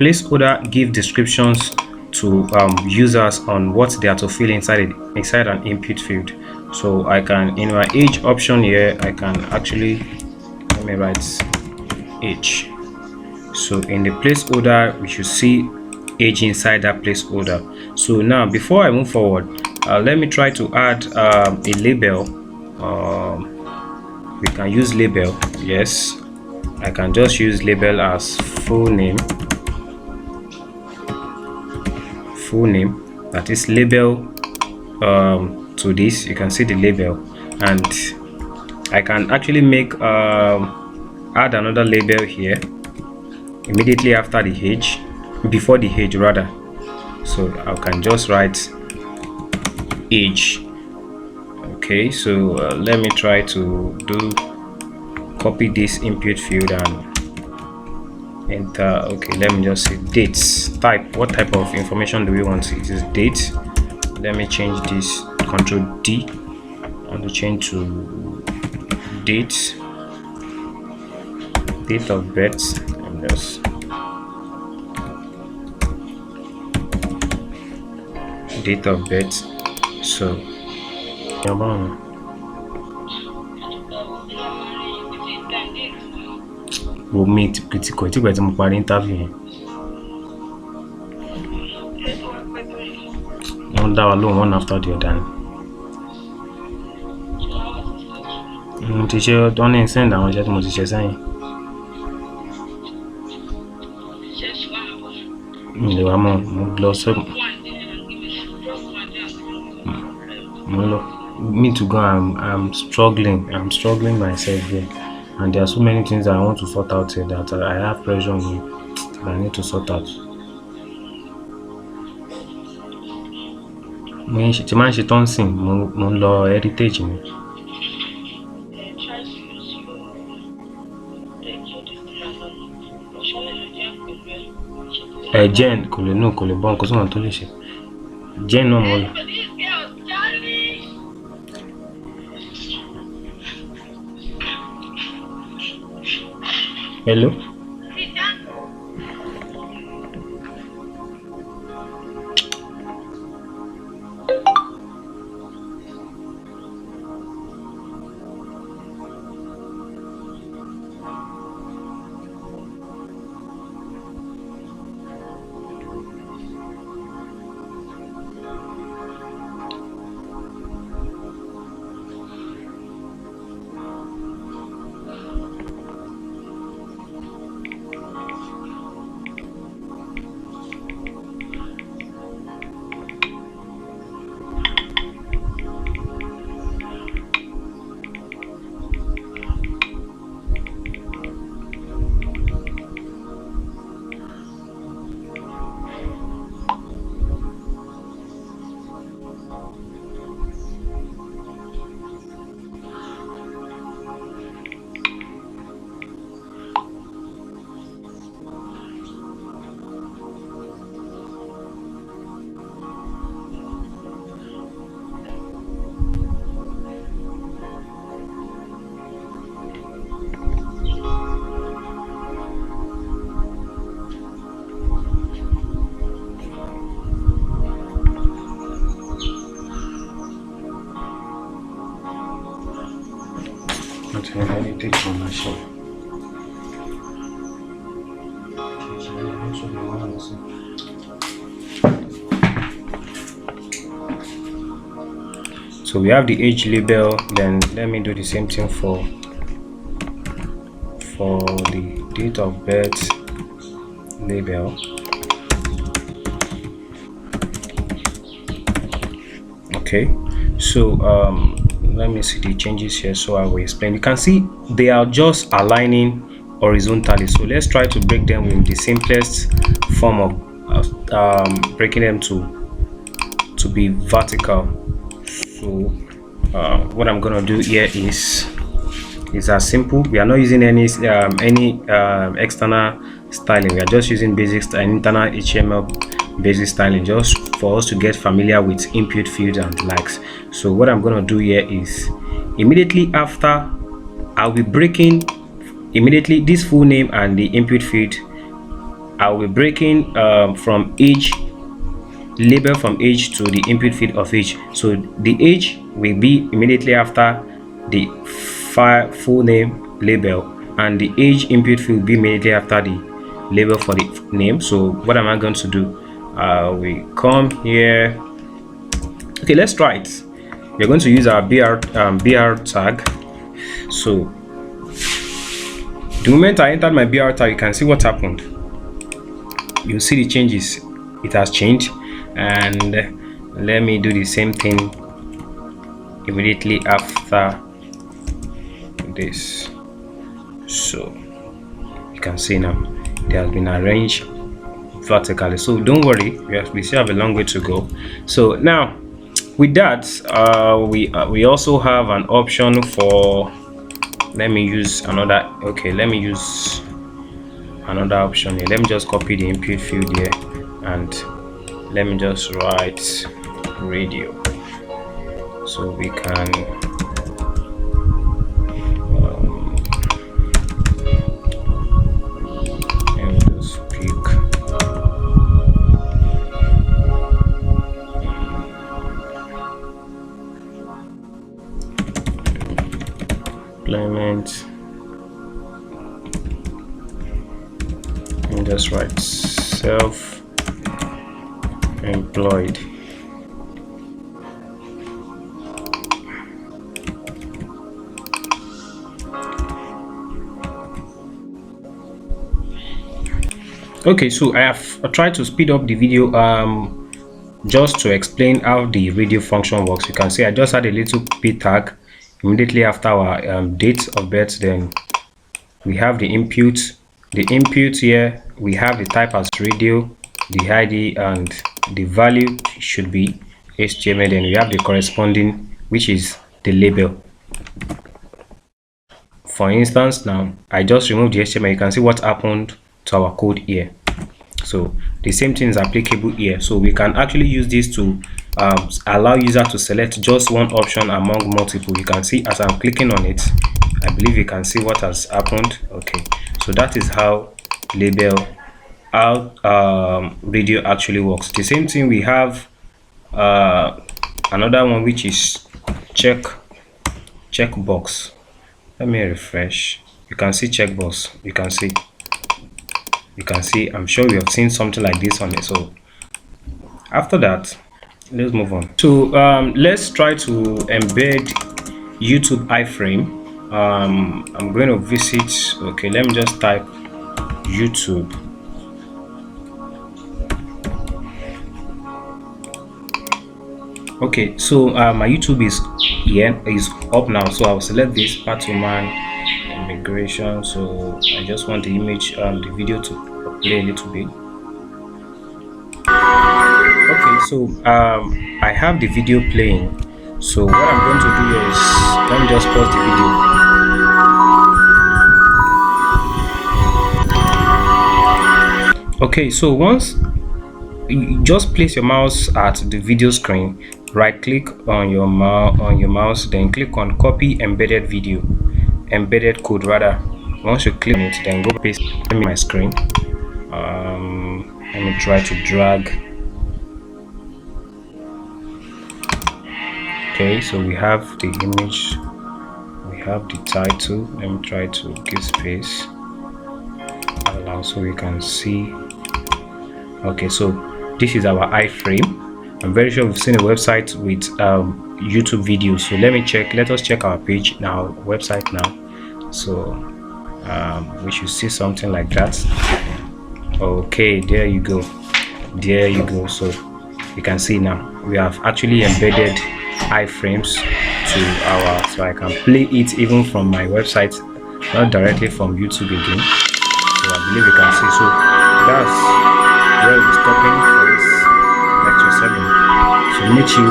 Placeholder give descriptions to users on what they are to fill inside an input field. So I can, in my age option here, I can actually, let me write age. So in the placeholder, we should see age inside that placeholder. So now, before I move forward, let me try to add a label. We can use label. Yes, I can just use label as full name. That is label to this. You can see the label, and I can actually make add another label here immediately after the age, before the age rather. So I can just write age. Okay, so let me try to copy this input field and enter. Okay, let me just say dates. Type, what type of information do we want? It is date. Let me change this, Control D, and to change to date of birth. And just date of birth. So we'll meet pretty quick tí mo parí interview yẹn. Wọ́n dá wa lóhùn one after the other ni. Mo ti ṣe wọ́n ní send àwọn iṣẹ́ tí mo ti ṣe sẹ́yìn. Mi lè wá mọ́, mo lọ sọ. Me to go, I'm struggling myself here, and there are so many things I want to sort out here that I have pressure on me that I need to sort out. Tí máa ń ṣe tán sìn, mo ń lọ heritage mi. Jen kò lè bọ́ nǹkan sọ́nà tó lè ṣe. Jen náà mo lọ. Hello? So we have the age label. Then let me do the same thing for the date of birth label. Okay, so let me see the changes here, so I will explain. You can see they are just aligning horizontally, so let's try to break them in the simplest form of breaking them to be vertical. So what I'm gonna do here is as simple. We are not using any external styling. We are just using basic and internal HTML basic styling, just for us to get familiar with input fields and the likes. So what I'm gonna do here is immediately after, I'll be breaking immediately this full name and the input field. I'll be breaking from age label from age to the input field of age. So the age will be immediately after the full name label, and the age input field will be immediately after the label for the name. So what am I going to do? We come here. Okay, let's try it. We're going to use our BR tag. So the moment I entered my BR tag, you can see what happened. You see the changes. It has changed. And let me do the same thing immediately after this. So you can see now it has been arranged vertically. So don't worry, we still have a long way to go. So now with that, we also have an option for, let me use another option here. Let me just copy the input field here, and let me just write radio, so we can let me just pick employment, and just write self-employed. Okay, so I have tried to speed up the video just to explain how the radio function works. You can see I just had a little p tag immediately after our date of birth. Then we have the input here. We have the type as radio, the ID, and the value should be HTML. Then we have the corresponding, which is the label. For instance, now I just removed the HTML. You can see what happened to our code here. So the same thing is applicable here. So we can actually use this to allow user to select just one option among multiple. You can see as I'm clicking on it, I believe you can see what has happened. Okay, so that is how radio actually works. The same thing, we have another one, which is checkbox. Let me refresh. You can see checkbox. You can see I'm sure you have seen something like this on it. So after that, let's move on. So let's try to embed YouTube iframe. I'm going to visit. Okay, let me just type YouTube. Okay, so my YouTube is up now. So I'll select this part to man immigration. So I just want the image, the video to play a little bit. Okay, so I have the video playing. So what I'm going to do here is, let me just pause the video. Okay, so once you just place your mouse at the video screen, right click on your mouse, then click on copy embedded code rather. Once you click on it, then go paste in my screen. Let me try to drag. Okay, so we have the image, we have the title. Let me try to give space, allow, so we can see. Okay, so this is our iframe. I'm very sure we've seen a website with YouTube videos. So let us check our page now, website now. So we should see something like that. Okay, there you go. So you can see now we have actually embedded iframes to our, so I can play it even from my website, not directly from YouTube again. So I believe you can see. So that's where we're stopping for this lecture 7. So meet you